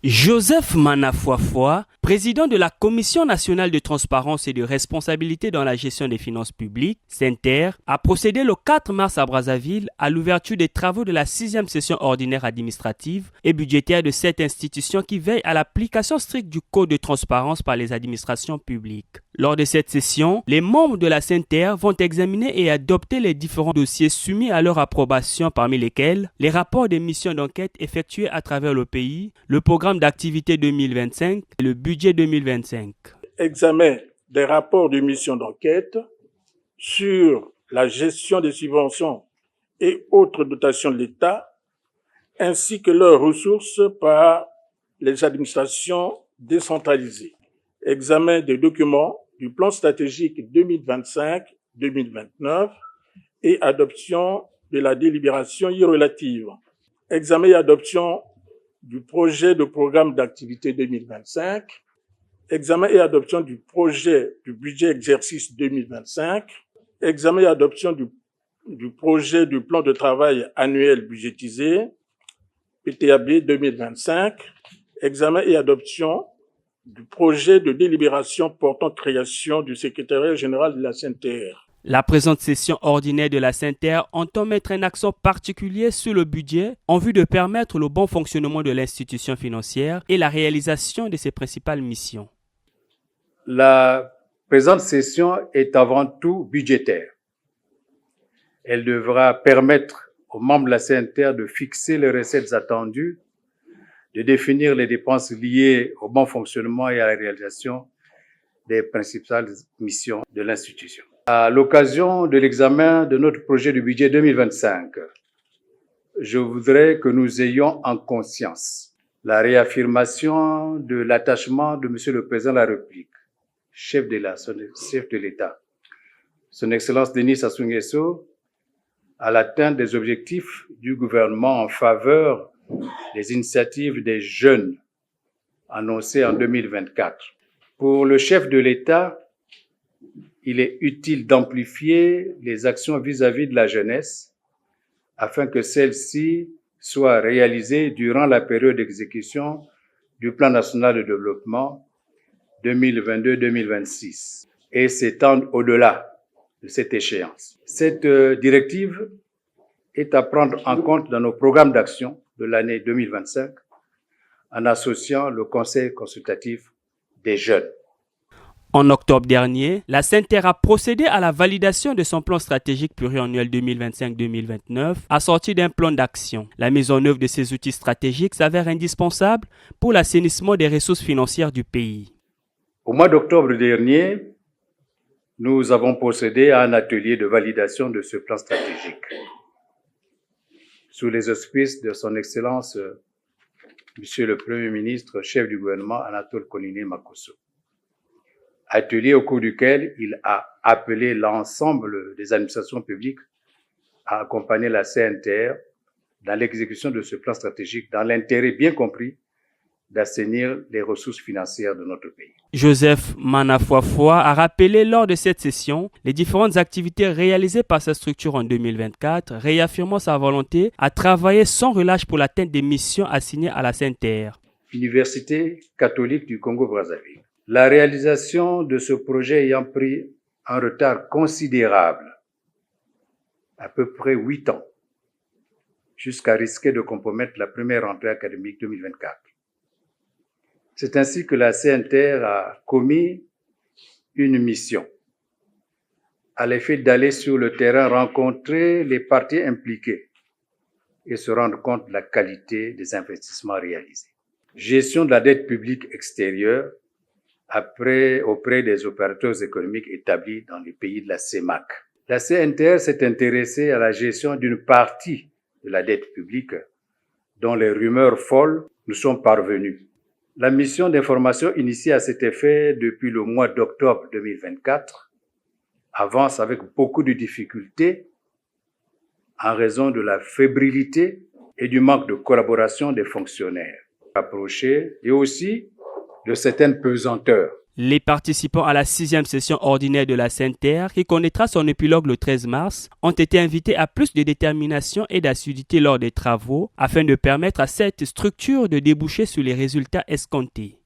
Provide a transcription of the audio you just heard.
Joseph Manafuafua, président de la Commission nationale de transparence et de responsabilité dans la gestion des finances publiques, CNTR, a procédé le 4 mars à Brazzaville à l'ouverture des travaux de la 6e session ordinaire administrative et budgétaire de cette institution qui veille à l'application stricte du Code de transparence par les administrations publiques. Lors de cette session, les membres de la CNTR vont examiner et adopter les différents dossiers soumis à leur approbation, parmi lesquels les rapports des missions d'enquête effectuées à travers le pays, le programme d'activité 2025 et le budget 2025. Examen des rapports de mission d'enquête sur la gestion des subventions et autres dotations de l'État, ainsi que leurs ressources par les administrations décentralisées. Examen des documents du plan stratégique 2025-2029 et adoption de la délibération y relative. Examen et adoption du projet de programme d'activité 2025, examen et adoption du projet du budget exercice 2025, examen et adoption du projet du plan de travail annuel budgétisé, PTAB 2025, examen et adoption du projet de délibération portant création du secrétariat général de la CNTR. La présente session ordinaire de la CNTR entend mettre un accent particulier sur le budget en vue de permettre le bon fonctionnement de l'institution financière et la réalisation de ses principales missions. La présente session est avant tout budgétaire. Elle devra permettre aux membres de la CNTR de fixer les recettes attendues, de définir les dépenses liées au bon fonctionnement et à la réalisation des principales missions de l'institution. À l'occasion de l'examen de notre projet de budget 2025, je voudrais que nous ayons en conscience la réaffirmation de l'attachement de Monsieur le Président de la République, chef de l'État, Son Excellence Denis Sassou Nguesso, à l'atteinte des objectifs du gouvernement en faveur des initiatives des jeunes annoncées en 2024. Pour le chef de l'État, il est utile d'amplifier les actions vis-à-vis de la jeunesse afin que celles-ci soient réalisées durant la période d'exécution du Plan national de développement 2022-2026 et s'étendent au-delà de cette échéance. Cette directive est à prendre en compte dans nos programmes d'action de l'année 2025 en associant le Conseil consultatif des jeunes. En octobre dernier, la CNTR a procédé à la validation de son plan stratégique pluriannuel 2025-2029 assorti d'un plan d'action. La mise en œuvre de ces outils stratégiques s'avère indispensable pour l'assainissement des ressources financières du pays. Au mois d'octobre dernier, nous avons procédé à un atelier de validation de ce plan stratégique sous les auspices de son Excellence, Monsieur le Premier ministre, chef du gouvernement, Anatole Koniné Makosso. Atelier au cours duquel il a appelé l'ensemble des administrations publiques à accompagner la CNTR dans l'exécution de ce plan stratégique dans l'intérêt bien compris d'assainir les ressources financières de notre pays. Joseph Manafuafua a rappelé lors de cette session les différentes activités réalisées par sa structure en 2024, réaffirmant sa volonté à travailler sans relâche pour l'atteinte des missions assignées à la CNTR. Université catholique du Congo-Brazzaville. La réalisation de ce projet ayant pris un retard considérable, à peu près 8 ans, jusqu'à risquer de compromettre la première rentrée académique 2024. C'est ainsi que la CNTR a commis une mission à l'effet d'aller sur le terrain rencontrer les parties impliquées et se rendre compte de la qualité des investissements réalisés. Gestion de la dette publique extérieure auprès des opérateurs économiques établis dans les pays de la CEMAC. La CNTR s'est intéressée à la gestion d'une partie de la dette publique dont les rumeurs folles nous sont parvenues. La mission d'information initiée à cet effet depuis le mois d'octobre 2024 avance avec beaucoup de difficultés en raison de la fébrilité et du manque de collaboration des fonctionnaires approchés et aussi de certaines pesanteurs. Les participants à la 6e session ordinaire de la CNTR, qui connaîtra son épilogue le 13 mars, ont été invités à plus de détermination et d'assiduité lors des travaux afin de permettre à cette structure de déboucher sur les résultats escomptés.